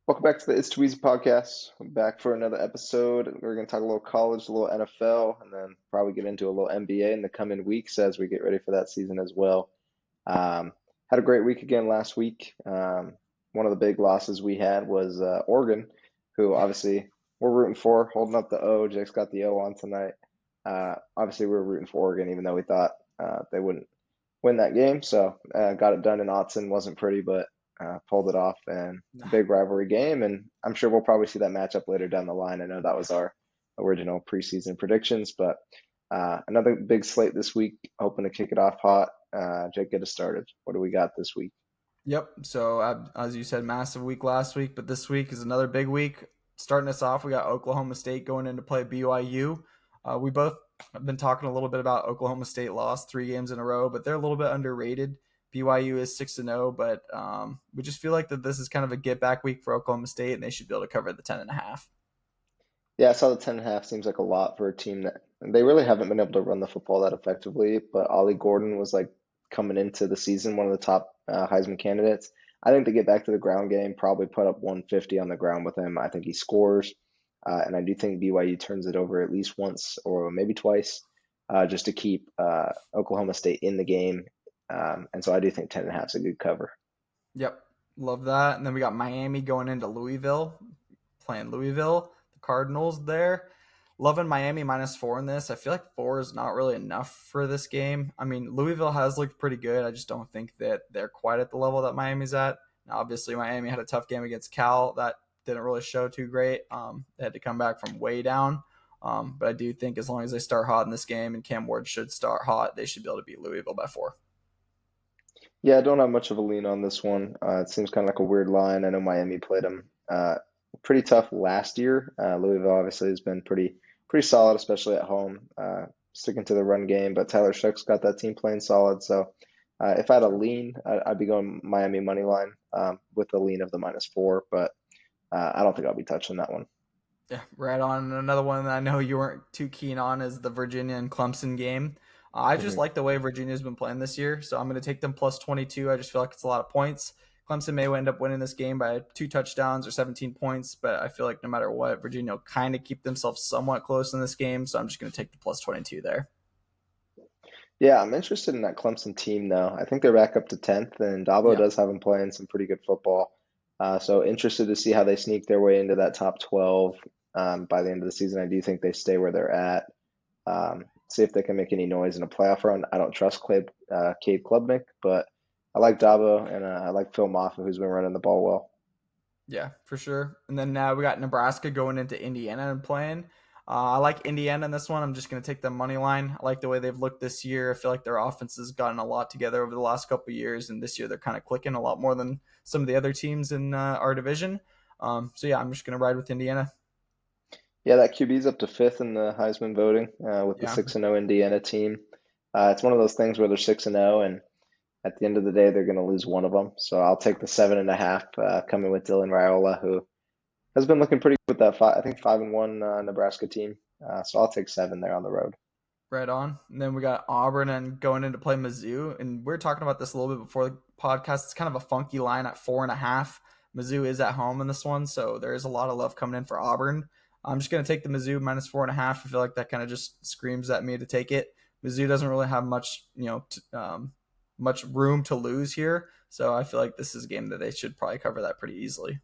Welcome back to the It's Too Easy podcast. I'm back for another episode. We're going to talk a little college, a little NFL, and then probably get into a little NBA in the coming weeks as we get ready for that season as well. Had a great week again last week. One of the big losses we had was Oregon, who obviously we're rooting for, holding up the O. Jake's got the O on tonight. Obviously, we were rooting for Oregon, even though we thought they wouldn't win that game. So got it done in Autzen. Wasn't pretty, but pulled it off, and big rivalry game. And I'm sure we'll probably see that matchup later down the line. I know that was our original preseason predictions, but another big slate this week. Hoping to kick it off hot. Jake, get us started. What do we got this week? Yep. So as you said, massive week last week, but this week is another big week. Starting us off, we got Oklahoma State going in to play BYU. We both have been talking a little bit about Oklahoma State lost 3 games in a row, but they're a little bit underrated. BYU is 6-0, but we just feel like that this is kind of a get back week for Oklahoma State, and they should be able to cover the 10.5. Yeah, I saw the 10.5 seems like a lot for a team that they really haven't been able to run the football that effectively. But Ollie Gordon was like coming into the season one of the top Heisman candidates. I think to get back to the ground game, probably put up 150 on the ground with him. I think he scores, and I do think BYU turns it over at least once or maybe twice, just to keep Oklahoma State in the game. And so I do think 10.5 is a good cover. Yep, love that. And then we got Miami going into Louisville, playing Louisville, the Cardinals there. Loving Miami -4 in this. I feel like 4 is not really enough for this game. I mean, Louisville has looked pretty good. I just don't think that they're quite at the level that Miami's at. Now, obviously, Miami had a tough game against Cal. That didn't really show too great. They had to come back from way down. But I do think as long as they start hot in this game and Cam Ward should start hot, they should be able to beat Louisville by 4. Yeah, I don't have much of a lean on this one. It seems kind of like a weird line. I know Miami played them pretty tough last year. Louisville obviously has been pretty solid, especially at home, sticking to the run game. But Tyler Shoug's got that team playing solid. So if I had a lean, I'd be going Miami money line with the lean of the -4. But I don't think I'll be touching that one. Yeah, right on. Another one that I know you weren't too keen on is the Virginia and Clemson game. I just Mhm. like the way Virginia's been playing this year, so I'm going to take them +22. I just feel like it's a lot of points. Clemson may end up winning this game by 2 touchdowns or 17 points, but I feel like no matter what, Virginia will kind of keep themselves somewhat close in this game, so I'm just going to take the +22 there. Yeah, I'm interested in that Clemson team though. I think they're back up to 10th, and Dabo Yeah. does have them playing some pretty good football. So interested to see how they sneak their way into that top 12 by the end of the season. I do think they stay where they're at. See if they can make any noise in a playoff run. I don't trust Cade Klubnik, but I like Dabo and I like Phil Maffa, who's been running the ball well. Yeah, for sure. And then now we got Nebraska going into Indiana and playing. I like Indiana in this one. I'm just going to take the money line. I like the way they've looked this year. I feel like their offense has gotten a lot together over the last couple of years, and this year they're kind of clicking a lot more than some of the other teams in our division. So yeah, I'm just going to ride with Indiana. Yeah, that QB's up to fifth in the Heisman voting with the Yeah, 6-0 Indiana team. It's one of those things where they're 6-0, and at the end of the day, they're going to lose one of them. So I'll take the 7.5 coming with Dylan Raiola, who has been looking pretty good with that I think 5-1 Nebraska team. So I'll take 7 there on the road. right on. And then we got Auburn and going in to play Mizzou. And we are talking about this a little bit before the podcast. It's kind of a funky line at 4.5. Mizzou is at home in this one, so there is a lot of love coming in for Auburn. I'm just going to take the Mizzou -4.5. I feel like that kind of just screams at me to take it. Mizzou doesn't really have much, much room to lose here, so I feel like this is a game that they should probably cover that pretty easily.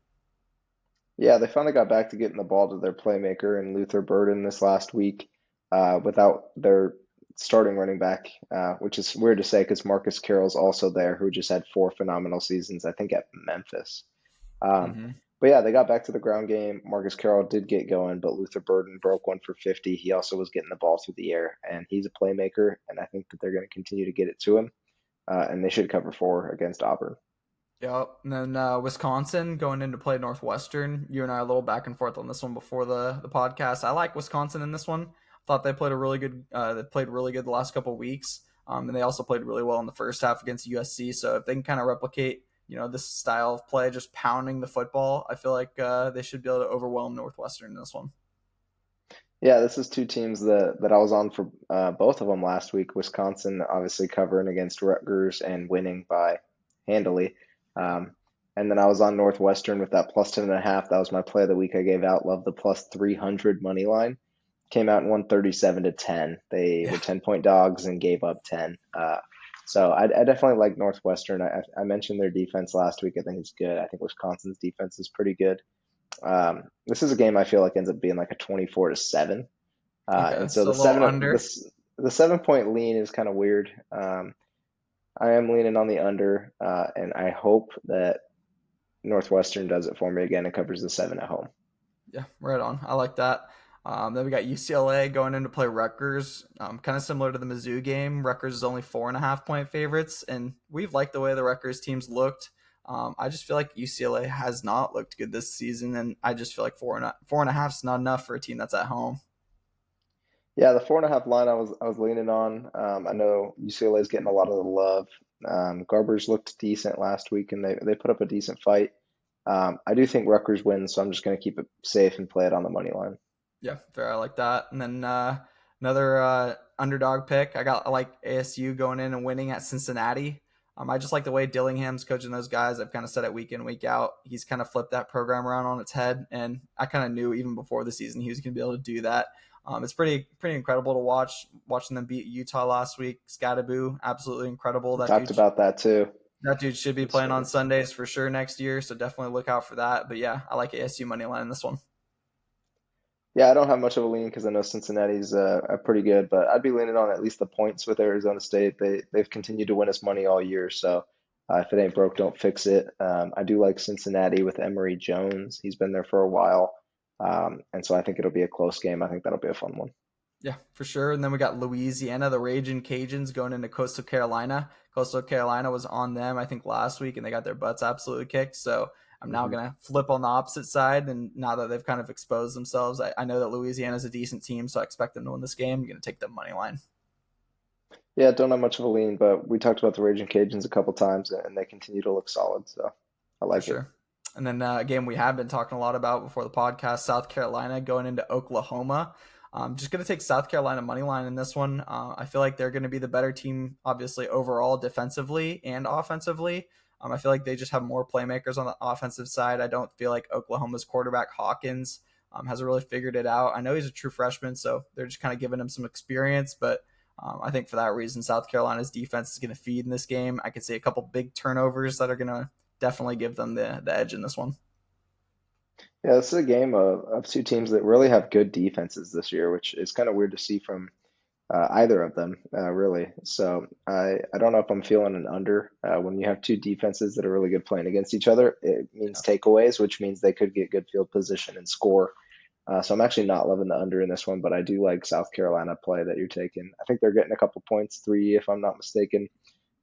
Yeah, they finally got back to getting the ball to their playmaker and Luther Burden this last week without their starting running back, which is weird to say because Marcus Carroll's also there, who just had 4 phenomenal seasons, I think, at Memphis. Um, Mm-hmm. but yeah, they got back to the ground game. Marcus Carroll did get going, but Luther Burden broke one for 50. He also was getting the ball through the air, and he's a playmaker, and I think that they're going to continue to get it to him, and they should cover 4 against Auburn. Yep. And then Wisconsin going in to play Northwestern. You and I are a little back and forth on this one before the podcast. I like Wisconsin in this one. I thought they played a really good. They played really good the last couple of weeks, and they also played really well in the first half against USC. So if they can kind of replicate, this style of play, just pounding the football, I feel like they should be able to overwhelm Northwestern in this one. Yeah, this is two teams that I was on for both of them last week. Wisconsin obviously covering against Rutgers and winning by handily. Yeah. Um, And then I was on Northwestern with that plus 10.5. That was my play of the week I gave out. Love the plus 300 money line. Came out and won 37-10. They Yeah. were 10-point dogs and gave up 10. So I definitely like Northwestern. I mentioned their defense last week. I think it's good. I think Wisconsin's defense is pretty good. This is a game I feel like ends up being like a 24-7. Okay. And so So a little under. the 7 point lean is kind of weird. I am leaning on the under, and I hope that Northwestern does it for me again and covers the 7 at home. Yeah, right on. I like that. Then we got UCLA going in to play Rutgers. Kind of similar to the Mizzou game. Rutgers is only 4.5 point favorites, and we've liked the way the Rutgers teams looked. I just feel like UCLA has not looked good this season, and I just feel like 4.5 is not enough for a team that's at home. Yeah, the 4.5 line I was leaning on. I know UCLA is getting a lot of the love. Garbers looked decent last week, and they put up a decent fight. I do think Rutgers wins, so I'm just going to keep it safe and play it on the money line. Yeah, fair. I like that. And then another underdog pick. I like ASU going in and winning at Cincinnati. I just like the way Dillingham's coaching those guys. I've kind of said it week in, week out. He's kind of flipped that program around on its head, and I kind of knew even before the season he was going to be able to do that. It's pretty incredible to watching them beat Utah last week. Scattaboo, absolutely incredible. We talked about that too. That dude should be It's playing on Sundays for sure next year, so definitely look out for that. But yeah, I like ASU money line in this one. Yeah, I don't have much of a lean because I know Cincinnati's are pretty good, but I'd be leaning on at least the points with Arizona State. They've continued to win us money all year, so if it ain't broke, don't fix it. I do like Cincinnati with Emory Jones. He's been there for a while, and so I think it'll be a close game. I think that'll be a fun one. Yeah, for sure. And then we got Louisiana, the Raging Cajuns, going into Coastal Carolina. Coastal Carolina was on them, I think, last week, and they got their butts absolutely kicked. So I'm now hmm going to flip on the opposite side. And now that they've kind of exposed themselves, I know that Louisiana is a decent team, so I expect them to win this game. I'm going to take the money line. Yeah, don't have much of a lean, but we talked about the Raging Cajuns a couple times, and they continue to look solid, so I For like it. sure. And then a game we have been talking a lot about before the podcast, South Carolina going into Oklahoma. Just going to take South Carolina money line in this one. I feel like they're going to be the better team, obviously, overall defensively and offensively. I feel like they just have more playmakers on the offensive side. I don't feel like Oklahoma's quarterback Hawkins has really figured it out. I know he's a true freshman, so they're just kind of giving him some experience, but I think for that reason, South Carolina's defense is going to feed in this game. I could see a couple big turnovers that are going to definitely give them the edge in this one. Yeah, this is a game of two teams that really have good defenses this year, which is kind of weird to see from either of them, really. So I don't know if I'm feeling an under. When you have two defenses that are really good playing against each other, it means takeaways, which means they could get good field position and score. So I'm actually not loving the under in this one, but I do like South Carolina play that you're taking. I think they're getting a couple points, 3 if I'm not mistaken.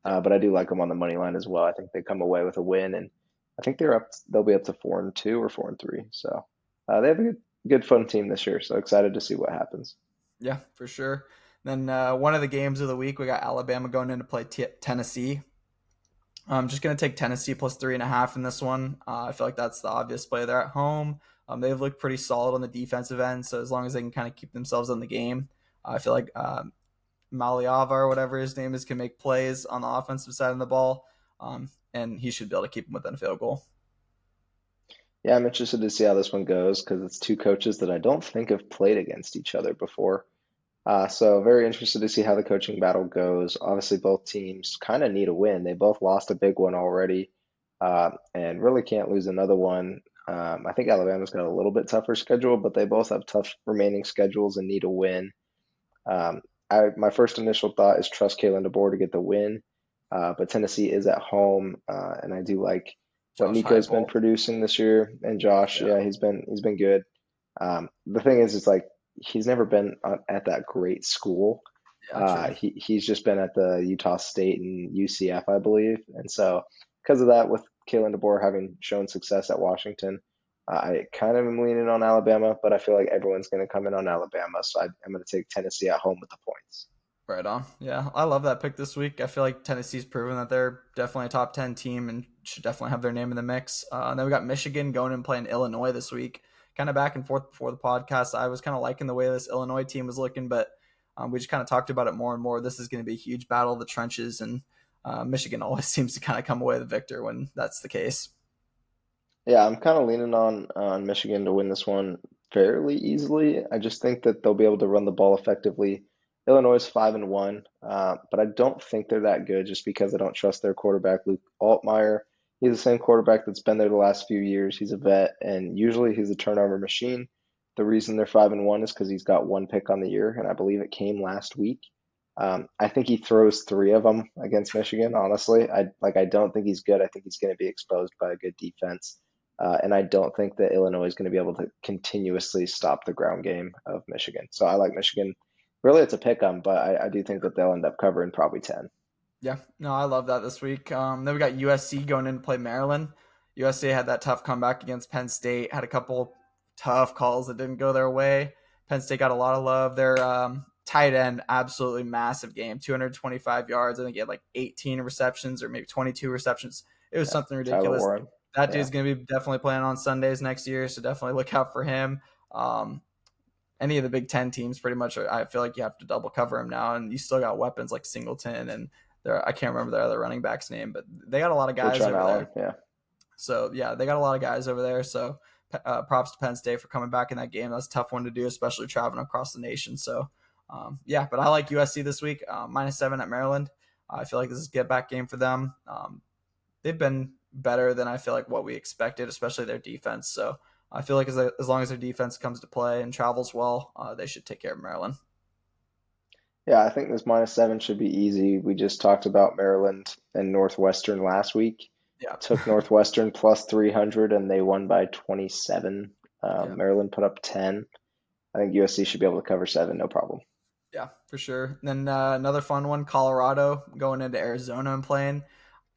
Yeah, But I do like them on the money line as well. I think they come away with a win, and I think they'll be up to 4-2 or 4-3. So they have a good fun team this year. So excited to see what happens. yeah, for sure. Then one of the games of the week, we got Alabama going in to play Tennessee. I'm just going to take Tennessee plus 3.5 in this one. I feel like that's the obvious play. They're at home. They've looked pretty solid on the defensive end. So as long as they can kind of keep themselves in the game, I feel like Maliava or whatever his name is can make plays on the offensive side of the ball. And he should be able to keep them within a field goal. Yeah, I'm interested to see how this one goes because it's two coaches that I don't think have played against each other before. So very interested to see how the coaching battle goes. Obviously, both teams kind of need a win. They both lost a big one already, and really can't lose another one. I think Alabama's got a little bit tougher schedule, but they both have tough remaining schedules and need a win. My first initial thought is trust Kalen DeBoer to get the win, but Tennessee is at home, and I do like what Josh Nico's been Heupel. producing this year, and Josh, Yeah, yeah, he's been good. The thing is, it's like he's never been at that great school. yeah, true. He's just been at the Utah State and UCF, I believe, and so because of that, with Kalen DeBoer having shown success at Washington, I kind of am leaning on Alabama, but I feel like everyone's going to come in on Alabama, so I'm going to take Tennessee at home with the points. Right on. Yeah, I love that pick this week. I feel like Tennessee's proven that they're definitely a top 10 team and should definitely have their name in the mix. And then we got Michigan going and playing Illinois this week. Kind of back and forth before the podcast. I was kind of liking the way this Illinois team was looking, but we just kind of talked about it more and more. This is going to be a huge battle of the trenches, and Michigan always seems to kind of come away the victor when that's the case. Yeah, I'm kind of leaning on Michigan to win this one fairly easily. I just think that they'll be able to run the ball effectively. Illinois is 5-1, but I don't think they're that good just because I don't trust their quarterback, Luke Altmaier. He's the same quarterback that's been there the last few years. He's a vet, and usually he's a turnover machine. The reason they're 5-1 is because he's got one pick on the year, and I believe it came last week. I think he throws three of them against Michigan. Honestly, I don't think he's good. I think he's going to be exposed by a good defense. And I don't think that Illinois is going to be able to continuously stop the ground game of Michigan. So I like Michigan. Really, it's a pick 'em, but I do think that they'll end up covering probably 10. Yeah, no, I love that this week. Then we got USC going in to play Maryland. USC had that tough comeback against Penn State, had a couple tough calls that didn't go their way. Penn State got a lot of love. Their tight end, absolutely massive game, 225 yards. I think he had like 18 receptions or maybe 22 receptions. It was Yeah, something Tyler ridiculous. Warren. That Yeah, dude's going to be definitely playing on Sundays next year, so definitely look out for him. Um, any of the Big Ten teams, pretty much, I feel like you have to double cover him now, and you still got weapons like Singleton and I can't remember their other running back's name, but they got a lot of guys Bertrand over Allen. there. Yeah. So yeah, they got a lot of guys over there. So props to Penn State for coming back in that game. That's a tough one to do, especially traveling across the nation. So yeah, but I like USC this week, -7 at Maryland. I feel like this is a get back game for them. They've been better than I feel like what we expected, especially their defense. So I feel like as long as their defense comes to play and travels well, they should take care of Maryland. Yeah, I think this -7 should be easy. We just talked about Maryland and Northwestern last week. Yeah, Took Northwestern plus 300 and they won by 27. yeah. Maryland put up 10. I think USC should be able to cover 7, no problem. Yeah, for sure. And then another fun one, Colorado going into Arizona and playing.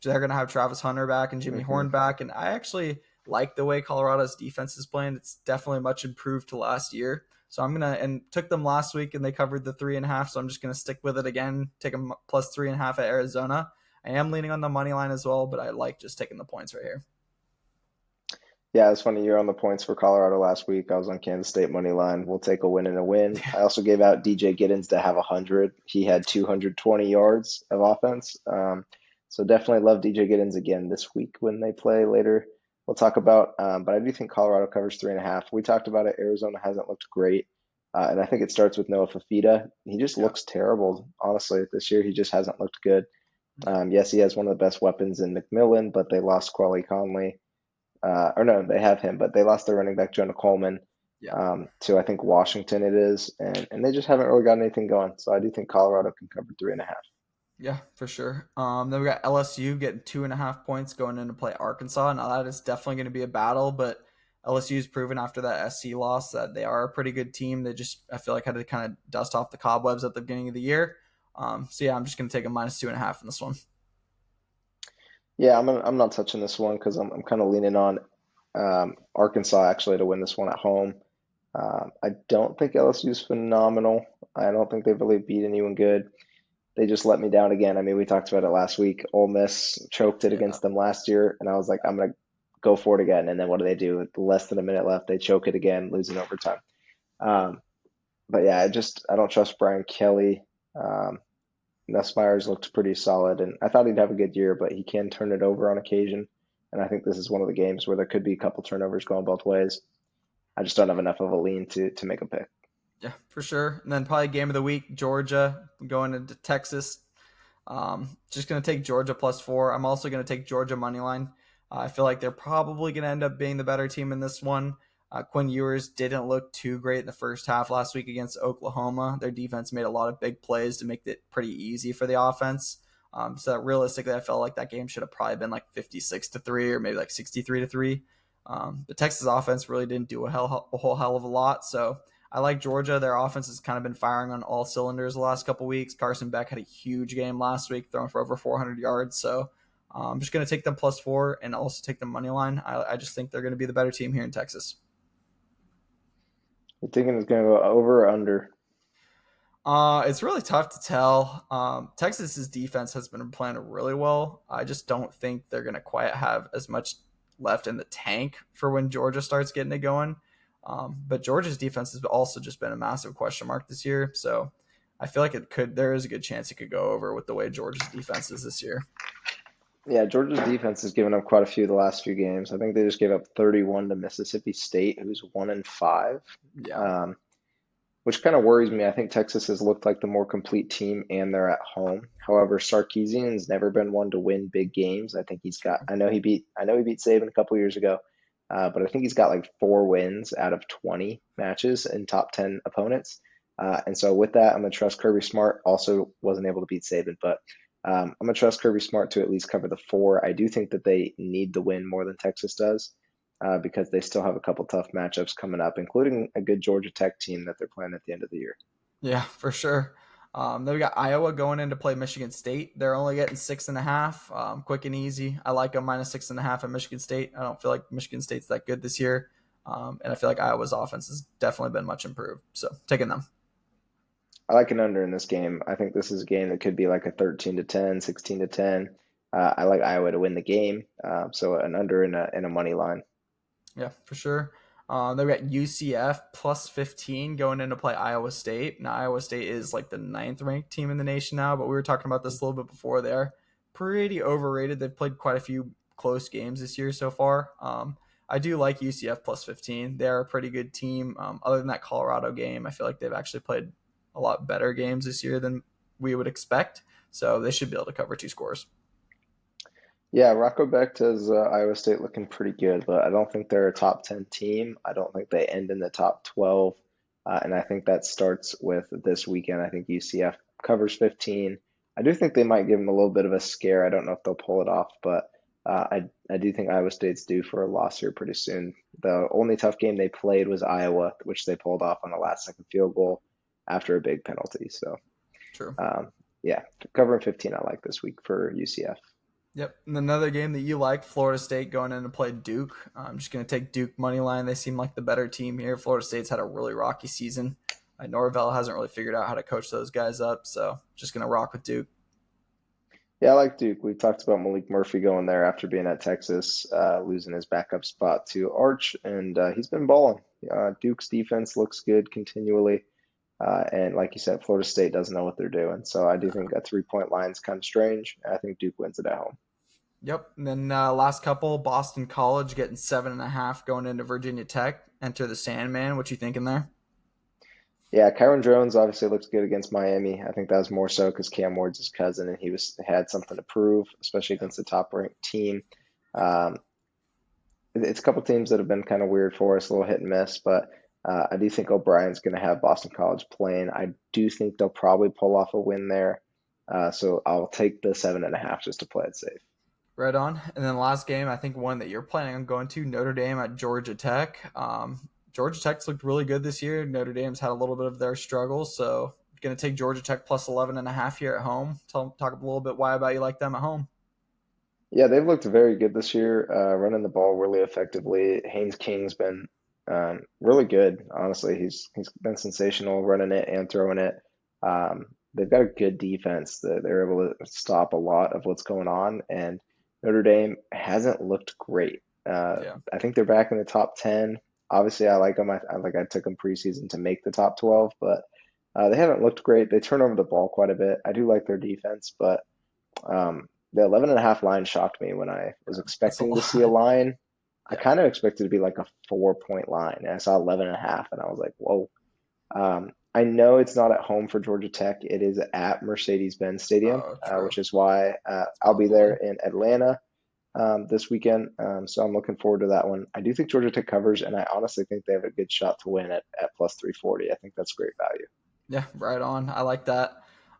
They're going to have Travis Hunter back and Jimmy Hmm. Horn back. And I actually like the way Colorado's defense is playing. It's definitely much improved to last year. So I'm going to, and took them last week and they covered the 3.5. So I'm just going to stick with it again, take them plus 3.5 at Arizona. I am leaning on the money line as well, but I like just taking the points right here. Yeah, it's funny. You're on the points for Colorado last week. I was on Kansas State money line. We'll take a win and a win. I also gave out DJ Giddens to have 100. He had 220 yards of offense. So definitely love DJ Giddens again this week when they play later. We'll talk about, but I do think Colorado covers 3.5. We talked about it. Arizona hasn't looked great, and I think it starts with Noah Fafita. He just Yeah. looks terrible, honestly. This year he just hasn't looked good. Yeah. Yes, he has one of the best weapons in McMillan, but they lost Quali Conley. Or no, they have him, but they lost their running back Jonah Coleman Yeah. to I think Washington it is, and they just haven't really got anything going. So I do think Colorado can cover 3.5. Yeah, for sure. Then we got LSU getting 2.5 points going in to play Arkansas. Now that is definitely going to be a battle, but LSU's proven after that SC loss that they are a pretty good team. They just, I feel like, had to kind of dust off the cobwebs at the beginning of the year. So yeah, I'm just going to take a -2.5 in this one. Yeah, I'm not touching this one because I'm kind of leaning on Arkansas actually to win this one at home. I don't think LSU's phenomenal. I don't think they've really beat anyone good. They just let me down again. I mean, we talked about it last week. Ole Miss choked it Yeah, against them last year, and I was like, I'm gonna go for it again. And then what do? With less than a minute left, they choke it again, losing overtime. Um, but yeah, I don't trust Brian Kelly. Um, Nussmeier's looked pretty solid, and I thought he'd have a good year, but he can turn it over on occasion. And I think this is one of the games where there could be a couple turnovers going both ways. I just don't have enough of a lean to make a pick. yeah, for sure. And then probably game of the week, Georgia going into Texas. Just going to take Georgia +4. I'm also going to take Georgia money line. I feel like they're probably going to end up being the better team in this one. Quinn Ewers didn't look too great in the first half last week against Oklahoma. Their defense made a lot of big plays to make it pretty easy for the offense. So realistically, I felt like that game should have probably been like 56-3 or maybe like 63-3. The Texas offense really didn't do a whole hell of a lot. So I like Georgia. Their offense has kind of been firing on all cylinders the last couple weeks. Carson Beck had a huge game last week, throwing for over 400 yards. So I'm just going to take them +4 and also take the money line. I just think they're going to be the better team here in Texas. You thinking it's going to go over or under? It's really tough to tell. Texas's defense has been playing really well. I just don't think they're going to quite have as much left in the tank for when Georgia starts getting it going. But Georgia's defense has also just been a massive question mark this year. So I feel like there is a good chance it could go over with the way Georgia's defense is this year. Yeah, Georgia's defense has given up quite a few the last few games. I think they just gave up 31 to Mississippi State, who's 1-5. Yeah. Um, which kind of worries me. I think Texas has looked like the more complete team and they're at home. However, Sarkisian's never been one to win big games. I think he's got, I know he beat Saban a couple years ago, but I think he's got like 4 wins out of 20 matches in top 10 opponents. And so with that, I'm going to trust Kirby Smart. Also wasn't able to beat Saban, but I'm going to trust Kirby Smart to at least cover the 4. I do think that they need the win more than Texas does because they still have a couple tough matchups coming up, including a good Georgia Tech team that they're playing at the end of the year. Yeah, for sure. Then we got Iowa going in to play Michigan State. They're only getting 6.5, quick and easy. I like them -6.5 at Michigan State. I don't feel like Michigan State's that good this year, and I feel like Iowa's offense has definitely been much improved. So taking them. I like an under in this game. I think this is a game that could be like a 13-10, 16-10. I like Iowa to win the game, so an under in a money line. Yeah, for sure. They've got UCF +15 going in to play Iowa State. Now, Iowa State is like the ninth ranked team in the nation now, but we were talking about this a little bit before. They're pretty overrated. They've played quite a few close games this year so far. I do like UCF +15. They're a pretty good team. Other than that Colorado game, I feel like they've actually played a lot better games this year than we would expect. So they should be able to cover 2 scores. Yeah, Rocco Becht has Iowa State looking pretty good, but I don't think they're a top 10 team. I don't think they end in the top 12. And I think that starts with this weekend. I think UCF covers 15. I do think they might give them a little bit of a scare. I don't know if they'll pull it off, but I do think Iowa State's due for a loss here pretty soon. The only tough game they played was Iowa, which they pulled off on a last second field goal after a big penalty. So, True. um, yeah, covering 15 I like this week for UCF. Yep. And another game that you like, Florida State going in to play Duke. I'm just going to take Duke money line. They seem like the better team here. Florida State's had a really rocky season. Norvell hasn't really figured out how to coach those guys up, so just going to rock with Duke. Yeah, I like Duke. We talked about Malik Murphy going there after being at Texas, losing his backup spot to Arch, and he's been balling. Duke's defense looks good continually, and like you said, Florida State doesn't know what they're doing. So I do think a 3-point line is kind of strange. I think Duke wins it at home. Yep. And then last couple, Boston College getting 7.5 going into Virginia Tech. Enter the Sandman. What you thinking there? Yeah, Kyron Jones obviously looks good against Miami. I think that was more so because Cam Ward's his cousin, and he was had something to prove, especially against the top-ranked team. Um, it's a couple teams that have been kind of weird for us, a little hit and miss, but I do think O'Brien's going to have Boston College playing. I do think they'll probably pull off a win there, so I'll take the 7.5 just to play it safe. Right on. And then last game, I think one that you're planning on going to, Notre Dame at Georgia Tech. Georgia Tech's looked really good this year. Notre Dame's had a little bit of their struggles, so going to take Georgia Tech +11.5 here at home. Talk a little bit why about you like them at home. Yeah, they've looked very good this year, running the ball really effectively. Haynes King's been really good, honestly. He's been sensational running it and throwing it. They've got a good defense. They're able to stop a lot of what's going on, and Notre Dame hasn't looked great. Yeah. I think they're back in the top 10. Obviously, I like them. I took them preseason to make the top 12, but they haven't looked great. They turn over the ball quite a bit. I do like their defense, but the 11.5 line shocked me when I was That's a expecting to see a lot. line. I Yeah. kind of expected to be like a 4-point line, and I saw 11.5, and I was like, whoa. I know it's not at home for Georgia Tech. It is at Mercedes-Benz Stadium, Oh, true. which is why It's I'll be there lovely. in Atlanta this weekend. So I'm looking forward to that one. I do think Georgia Tech covers, and I honestly think they have a good shot to win at +340. I think that's great value. Yeah, right on. I like that.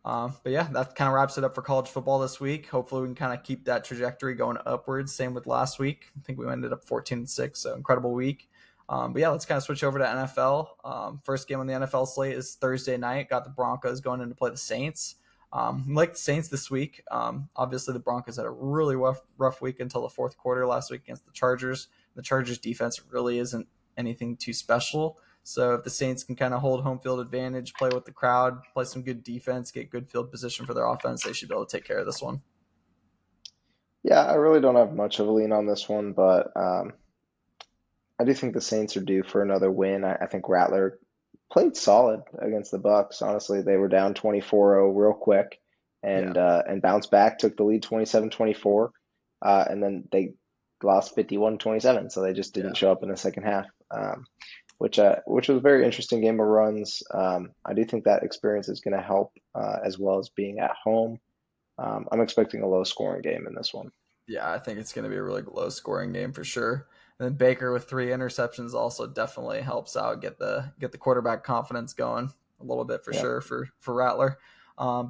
But yeah, that kind of wraps it up for college football this week. Hopefully, we can kind of keep that trajectory going upwards. Same with last week. I think we ended up 14-6, so incredible week. But yeah, let's kind of switch over to NFL. First game on the NFL slate is Thursday night. Got the Broncos going in to play the Saints. Like the Saints this week. Obviously, the Broncos had a really rough week until the fourth quarter last week against the Chargers. The Chargers defense really isn't anything too special. So if the Saints can kind of hold home field advantage, play with the crowd, play some good defense, get good field position for their offense, they should be able to take care of this one. Yeah, I really don't have much of a lean on this one, but I do think the Saints are due for another win. I think Rattler played solid against the Bucks. Honestly, they were down 24-0 real quick Yeah. and bounced back, took the lead 27-24. and then they lost 51-27, so they just didn't Yeah. show up in the second half, which was a very interesting game of runs. I do think that experience is going to help as well as being at home. I'm expecting a low scoring game in this one. Yeah, I think it's going to be a really low scoring game for sure. And then Baker with 3 interceptions also definitely helps out get the quarterback confidence going a little bit for Yeah. sure for Rattler.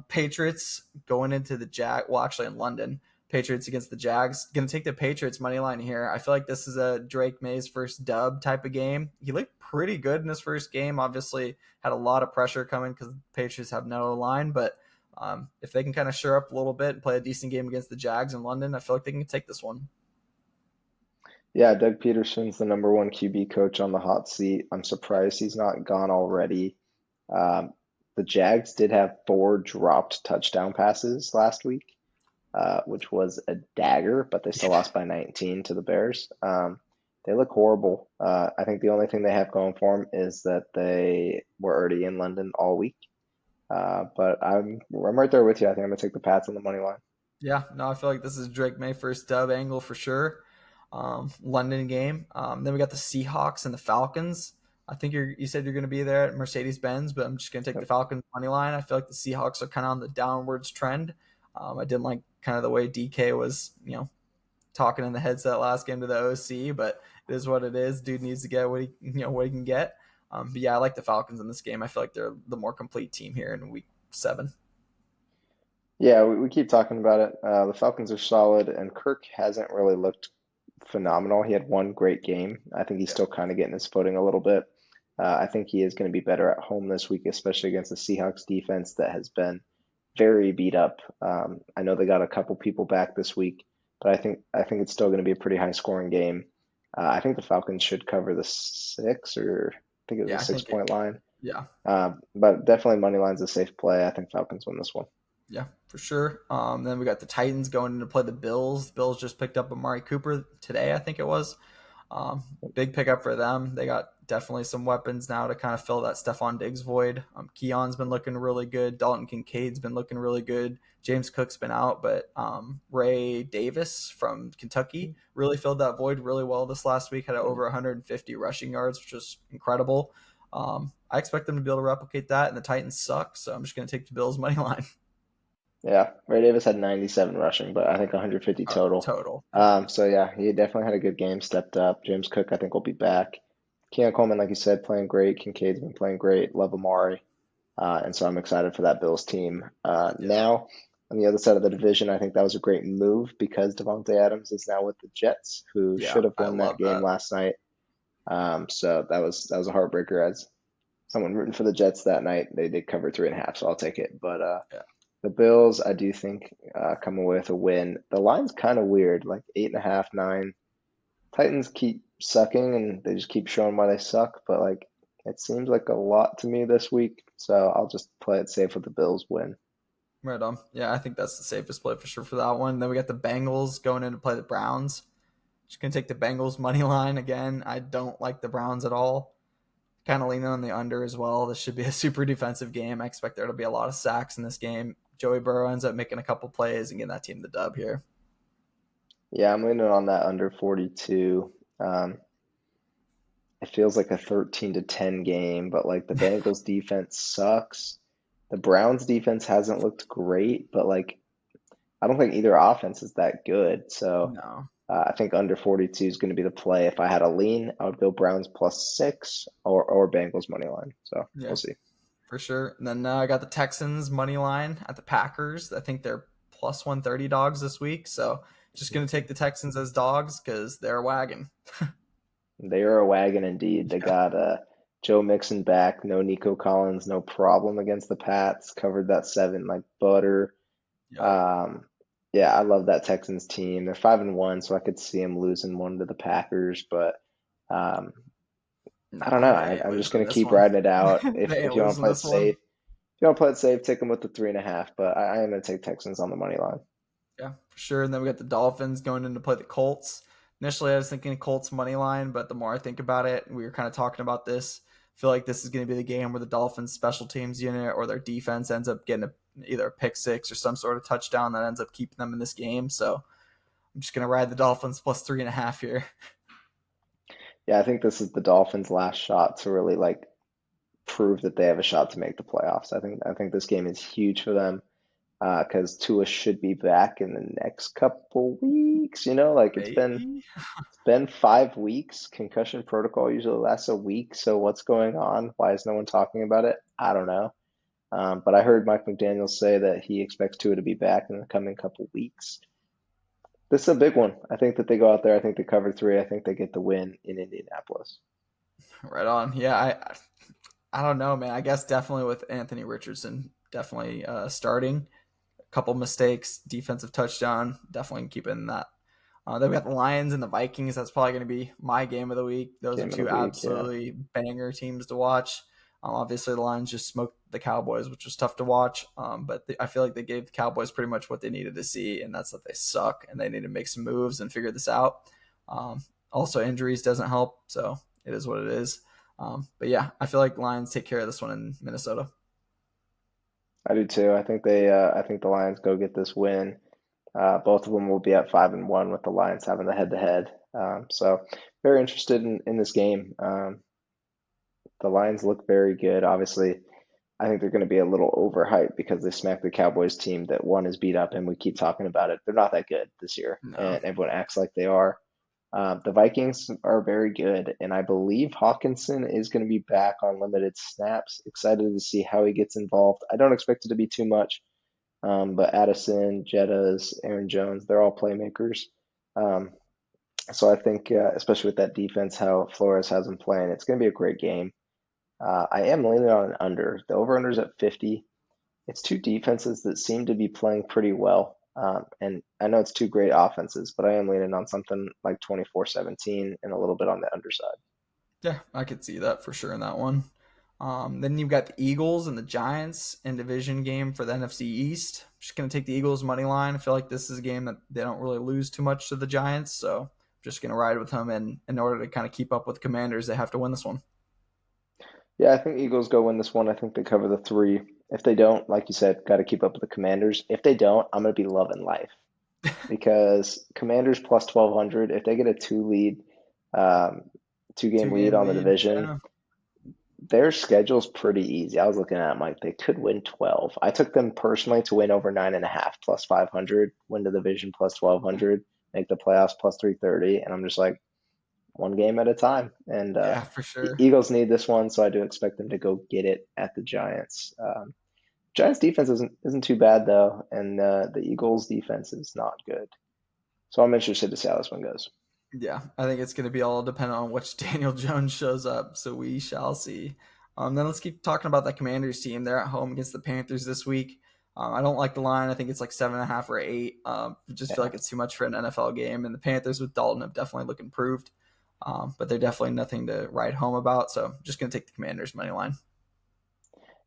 Patriots going into the well, actually in London. Patriots against the Jags. Going to take the Patriots money line here. I feel like this is a Drake May's first dub type of game. He looked pretty good in his first game. Obviously, had a lot of pressure coming because the Patriots have no line, but if they can kind of shore up a little bit and play a decent game against the Jags in London, I feel like they can take this one. Yeah, Doug Peterson's the number one QB coach on the hot seat. I'm surprised he's not gone already. Um, the Jags did have 4 dropped touchdown passes last week, which was a dagger, but they still Yeah, lost by 19 to the Bears. They look horrible. I think the only thing they have going for them is that they were already in London all week. But I'm right there with you. I think I'm gonna take the Pats on the money line. yeah. No, I feel like this is Drake May first dub angle for sure. London game. Then we got the Seahawks and the Falcons. I think you said you're going to be there at Mercedes Benz, but I'm just going to take the Yep. Falcons money line. I feel like the Seahawks are kind of on the downwards trend. I didn't like kind of the way DK was, talking in the headset last game to the OC, but it is what it is. Dude needs to get what he can get. But yeah, I like the Falcons in this game. I feel like they're the more complete team here in week 7. Yeah, we keep talking about it. The Falcons are solid, and Kirk hasn't really looked phenomenal. He had one great game. I think he's Yeah, still kind of getting his footing a little bit. I think he is going to be better at home this week, especially against the Seahawks defense that has been very beat up. I know they got a couple people back this week, but I think it's still going to be a pretty high scoring game. I think the Falcons should cover the 6, or I think it was yeah, a I six think it. point line. Yeah, But definitely money line's a safe play. I think Falcons win this one. yeah, for sure. Then we got the Titans going in to play the Bills. The Bills just picked up Amari Cooper today, I think it was. Big pickup for them. They got definitely some weapons now to kind of fill that Stephon Diggs void. Keon's been looking really good. Dalton Kincaid's been looking really good. James Cook's been out, but Ray Davis from Kentucky really filled that void really well this last week. Had over 150 rushing yards, which is incredible. I expect them to be able to replicate that, and the Titans suck, so I'm just going to take the Bills money line. Yeah, Ray Davis had 97 rushing, but I think 150 total. Total. Yeah. So yeah, he definitely had a good game, stepped up. James Cook, I think, will be back. Keon Coleman, like you said, playing great. Kincaid's been playing great. Love Amari. And so I'm excited for that Bills team. Yeah. Now, on the other side of the division, I think that was a great move because Devontae Adams is now with the Jets, who Yeah. should have I won that love game that. last night. So that was a heartbreaker as someone rooting for the Jets that night. They did cover 3.5, so I'll take it. But Yeah. the Bills, I do think, come away with a win. The line's kind of weird, like 8.5, 9. Titans keep sucking, and they just keep showing why they suck. But like, it seems like a lot to me this week, so I'll just play it safe with the Bills win. Right on. Yeah, I think that's the safest play for sure for that one. Then we got the Bengals going in to play the Browns. Just gonna take the Bengals money line again. I don't like the Browns at all. Kind of leaning on the under as well. This should be a super defensive game. I expect there to be a lot of sacks in this game. Joey Burrow ends up making a couple plays and getting that team the dub here. Yeah, I'm leaning on that under 42. It feels like a 13-10 game, but like the Bengals defense sucks. The Browns defense hasn't looked great, but like I don't think either offense is that good. So No. I think under 42 is going to be the play. If I had a lean, I would go Browns +6 or Bengals money line. So we'll Yeah, see. for sure. And then I got the Texans money line at the Packers. I think they're plus 130 dogs this week. So just going to take the Texans as dogs because they're a wagon. They are a wagon indeed. They Yeah. got Joe Mixon back, no Nico Collins, no problem against the Pats. Covered that 7 like butter. Yep. Um, yeah, I love that Texans team. They're 5-1, so I could see them losing one to the Packers, but um, I don't No, know. they ain't I'm just losing gonna this keep one. riding it out. If They ain't if you want to losing play it this safe, one. if you want to play it safe, take them with the 3.5. But I am gonna take Texans on the money line. Yeah, for sure. And then we got the Dolphins going in to play the Colts. Initially, I was thinking Colts money line, but the more I think about it, we were kind of talking about this. I feel like this is going to be the game where the Dolphins special teams unit or their defense ends up getting either a pick six or some sort of touchdown that ends up keeping them in this game. So I'm just gonna ride the Dolphins plus 3.5 here. Yeah, I think this is the Dolphins' last shot to really like prove that they have a shot to make the playoffs. I think this game is huge for them because Tua should be back in the next couple weeks. Like Maybe. it's been 5 weeks. Concussion protocol usually lasts a week. So what's going on? Why is no one talking about it? I don't know. But I heard Mike McDaniel say that he expects Tua to be back in the coming couple weeks. This is a big one. I think that they go out there. I think they cover three. I think they get the win in Indianapolis. Right on. Yeah, I don't know, man. I guess definitely with Anthony Richardson definitely starting. A couple mistakes, defensive touchdown, definitely keeping that. Then we got the Lions and the Vikings. That's probably going to be my game of the week. Those are Game of the two week, yeah. absolutely banger teams to watch. Obviously, the Lions just smoked the Cowboys, which was tough to watch. But I feel like they gave the Cowboys pretty much what they needed to see, and that's that they suck and they need to make some moves and figure this out. Also, injuries doesn't help, so it is what it is. But yeah, I feel like Lions take care of this one in Minnesota. I do too. I think the Lions go get this win. Both of them will be at 5-1 with the Lions having the head-to-head. So very interested in this game. The Lions look very good. Obviously, I think they're going to be a little overhyped because they smacked the Cowboys team that one is beat up, and we keep talking about it. They're not that good this year, No. and everyone acts like they are. The Vikings are very good, and I believe Hawkinson is going to be back on limited snaps. Excited to see how he gets involved. I don't expect it to be too much, but Addison, Jettas, Aaron Jones, they're all playmakers. Um, so I think, especially with that defense, how Flores has them playing, it's going to be a great game. I am leaning on an under. The over-under is at 50. It's two defenses that seem to be playing pretty well. And I know it's two great offenses, but I am leaning on something like 24-17 and a little bit on the underside. Yeah, I could see that for sure in that one. Then you've got the Eagles and the Giants in division game for the NFC East. Just gonna take the Eagles money line. I feel like this is a game that they don't really lose too much to the Giants, so I'm just gonna ride with them. And in order to kind of keep up with the Commanders, they have to win this one. Yeah, I think Eagles go win this one. I think they cover the three. If they don't, like you said, got to keep up with the Commanders. If they don't, I'm going to be loving life because Commanders plus 1200, if they get a um, two game Two lead game on the lead. division, Yeah. their schedule's pretty easy. I was looking at them like they could win 12. I took them personally to win over 9.5 plus 500, win the division plus 1200, make the playoffs plus 330. And I'm just like, one game at a time. And Yeah, for sure. Eagles need this one, so I do expect them to go get it at the Giants. Giants defense isn't too bad though, and the Eagles defense is not good. So I'm interested to see how this one goes. Yeah, I think it's going to be all dependent on which Daniel Jones shows up. So we shall see. Then let's keep talking about the Commanders team. They're at home against the Panthers this week. I don't like the line. I think it's like 7.5 or 8. I just feel Yeah, like it's too much for an NFL game. And the Panthers with Dalton have definitely looked improved, but they're definitely nothing to write home about. So just going to take the Commanders money line.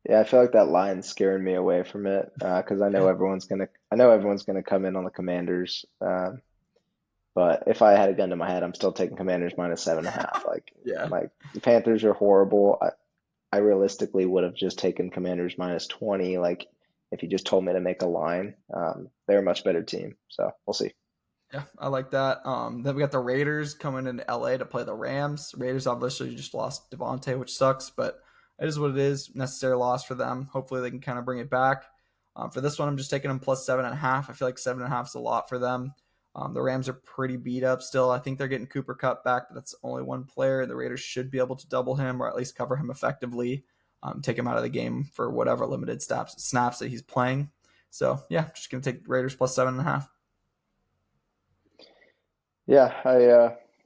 yeah, I feel like that line's scaring me away from it because Yeah, I know everyone's gonna come in on the Commanders. But if I had a gun to my head, I'm still taking Commanders minus 7.5. yeah, Like the Panthers are horrible. I realistically would have just taken Commanders minus 20. Like if you just told me to make a line, they're a much better team. So we'll see. yeah. I like that. Then we got the Raiders coming into LA to play the Rams. Raiders obviously just lost Devontae, which sucks, but it is what it is. Necessary loss for them. Hopefully they can kind of bring it back. For this one, I'm just taking them plus 7.5. I feel like 7.5 is a lot for them. The Rams are pretty beat up still. I think they're getting Cooper Cup back, but that's only one player. The Raiders should be able to double him or at least cover him effectively. Take him out of the game for whatever limited snaps that he's playing. So yeah, just gonna take Raiders plus 7.5. Yeah,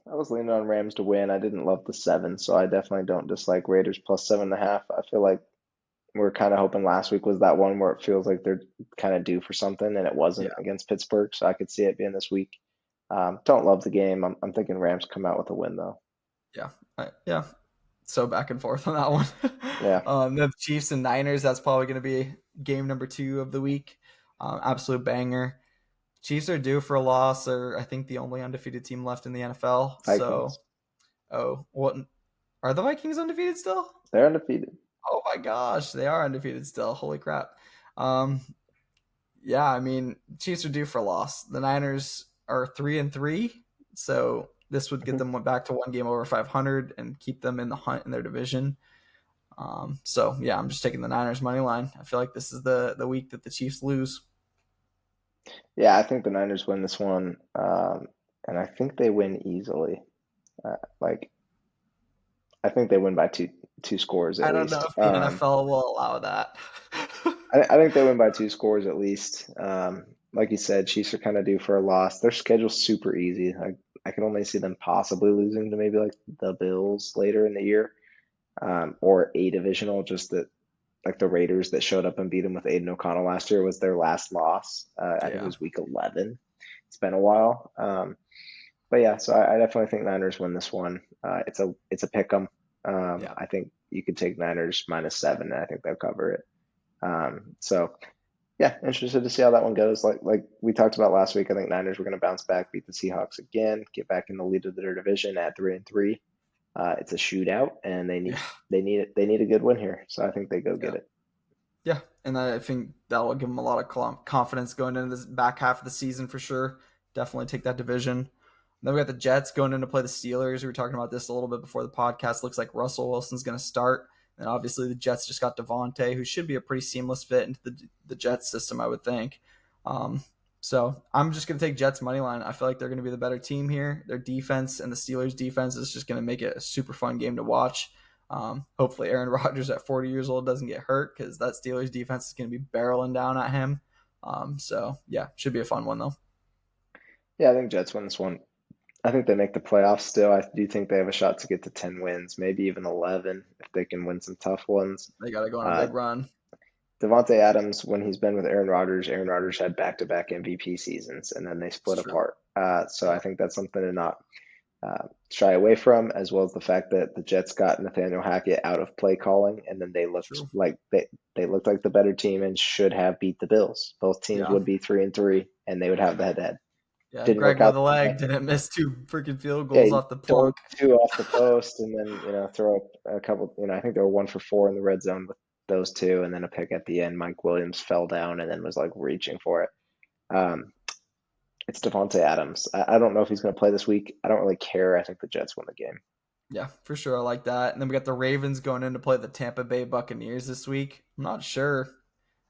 I was leaning on Rams to win. I didn't love the seven, so I definitely don't dislike Raiders plus 7.5. I feel like we're kind of hoping last week was that one where it feels like they're kind of due for something, and it wasn't Yeah, against Pittsburgh, so I could see it being this week. Don't love the game. I'm thinking Rams come out with a win though. yeah, yeah. So back and forth on that one. Yeah, The Chiefs and Niners. That's probably going to be game number 2 of the week. Absolute banger. Chiefs are due for a loss. They're, I think, the only undefeated team left in the NFL. So, Vikings. oh, what are the Vikings undefeated still? They're undefeated. Oh my gosh, they are undefeated still. Holy crap. Um, yeah, I mean, Chiefs are due for a loss. The Niners are 3-3, so this would get them back to one game over 500 and keep them in the hunt in their division. So yeah, I'm just taking the Niners money line. I feel like this is the week that the Chiefs lose. Yeah, I think the Niners win this one, and I think they win easily. Like I think they win by two scores at I don't know least. if the NFL will allow that. I think they win by two scores at least. Like you said, Chiefs are kind of due for a loss. Their schedule's super easy. I can only see them possibly losing to maybe like the Bills later in the year, or a divisional. Just that, like the Raiders that showed up and beat them with Aiden O'Connell last year was their last loss. I think it Yeah, was week 11. It's been a while. But yeah, so I definitely think Niners win this one. It's a pick 'em. yeah, I think you could take Niners -7, and I think they'll cover it. So yeah, interested to see how that one goes. Like we talked about last week, I think Niners were going to bounce back, beat the Seahawks again, get back in the lead of their division at 3-3. It's a shootout, and yeah, they need a good win here. So I think they go yeah. get it. Yeah, and I think that will give them a lot of confidence going into this back half of the season for sure. Definitely take that division. Then we got the Jets going in to play the Steelers. We were talking about this a little bit before the podcast. Looks like Russell Wilson's going to start. And obviously the Jets just got Devontae, who should be a pretty seamless fit into the Jets system, I would think. Um, so I'm just going to take Jets money line. I feel like they're going to be the better team here. Their defense and the Steelers defense is just going to make it a super fun game to watch. Hopefully Aaron Rodgers at 40 years old doesn't get hurt because that Steelers defense is going to be barreling down at him. So yeah, should be a fun one though. Yeah, I think Jets win this one. I think they make the playoffs still. I do think they have a shot to get to 10 wins, maybe even 11 if they can win some tough ones. They got to go on a Uh, big run. Devontae Adams, when he's been with Aaron Rodgers had back-to-back MVP seasons, and then they It's split true. apart. So I Yeah, think that's something to not shy away from, as well as the fact that the Jets got Nathaniel Hackett out of play calling, and then true. they looked like the better team and should have beat the Bills. Both teams Yeah. would be 3-3, and they would have the head-to-head. Yeah. Didn't Greg work with out. a leg didn't miss two freaking field Yeah, goals he off the dunk plunk. two off the post, and then throw up a couple. I think they were 1 for 4 in the red zone with those two, and then a pick at the end. Mike Williams fell down and then was like reaching for it. Um, it's Devontae Adams. I don't know if he's going to play this week. I don't really care. I think the Jets win the game. Yeah, for sure. I like that. And then we got the Ravens going in to play the Tampa Bay Buccaneers this week. I'm not sure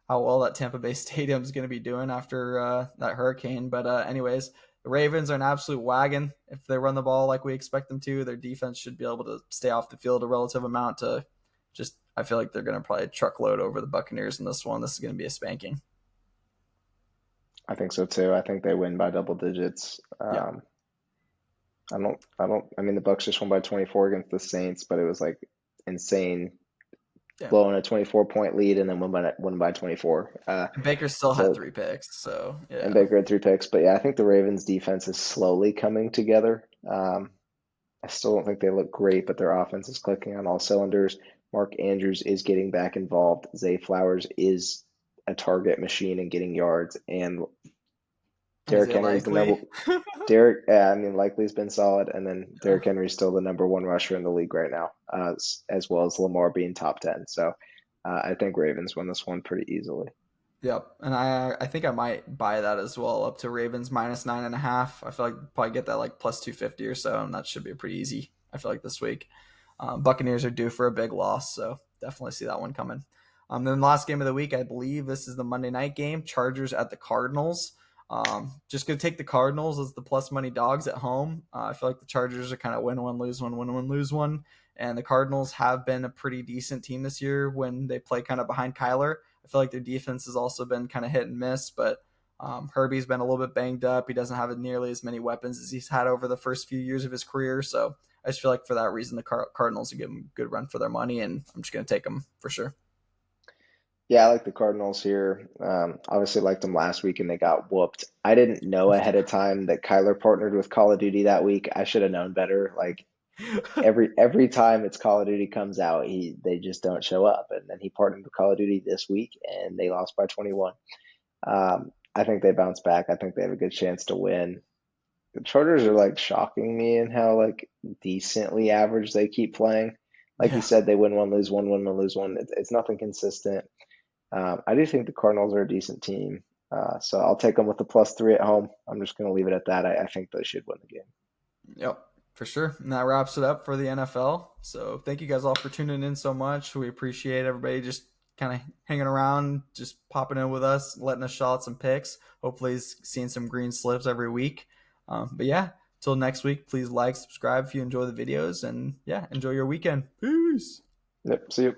how well that Tampa Bay Stadium is going to be doing after that hurricane. But anyways, the Ravens are an absolute wagon. If they run the ball like we expect them to, their defense should be able to stay off the field a relative amount to just. I feel like they're going to play a truckload over the Buccaneers in this one. This is going to be a spanking. I think so too. I think they win by double digits. Yeah, I mean, the Bucks just won by 24 against the Saints, but it was like insane, yeah. blowing a 24-point lead and then won by 24. And Baker still had So 3 picks, so and yeah, Baker had 3 picks, but yeah, I think the Ravens defense is slowly coming together. I still don't think they look great, but their offense is clicking on all cylinders. Mark Andrews is getting back involved. Zay Flowers is a target machine and getting yards, and is Derrick it Henry's the number. likely? Derrick, I mean, likely's been solid, and then Derrick Henry's still the number one rusher in the league right now, as well as Lamar being top 10. So I think Ravens win this one pretty easily. Yep, and I think I might buy that as well up to Ravens -9.5. I feel like probably get that like +250 or so, and that should be pretty easy. I feel like this week, Buccaneers are due for a big loss, so definitely see that one coming. Then the last game of the week, I believe this is the Monday night game, Chargers at the Cardinals. Just gonna take the Cardinals as the plus money dogs at home. I feel like the Chargers are kind of win one, lose one, win one, lose one, and the Cardinals have been a pretty decent team this year when they play kind of behind Kyler. I feel like their defense has also been kind of hit and miss, but Herbie's been a little bit banged up. He doesn't have nearly as many weapons as he's had over the first few years of his career. So I just feel like for that reason, the Cardinals are giving him a good run for their money, and I'm just going to take them for sure. Yeah, I like the Cardinals here. Obviously, liked them last week and they got whooped. I didn't know ahead of time that Kyler partnered with Call of Duty that week. I should have known better. Like every time it's Call of Duty comes out, they just don't show up. And then he partnered with Call of Duty this week and they lost by 21. I think they bounce back. I think they have a good chance to win. The Chargers are like shocking me in how like decently average they keep playing. Like you Yeah, said, they win one, lose one, win one, lose one. It's nothing consistent. I do think the Cardinals are a decent team. So I'll take them with the +3 at home. I'm just going to leave it at that. I think they should win the game. Yep, for sure. And that wraps it up for the NFL. So thank you guys all for tuning in so much. We appreciate everybody just kind of hanging around, just popping in with us, letting us shout some picks. Hopefully, seeing some green slips every week. But yeah, till next week, please like, subscribe if you enjoy the videos, and yeah, enjoy your weekend. Peace. Yep. See you.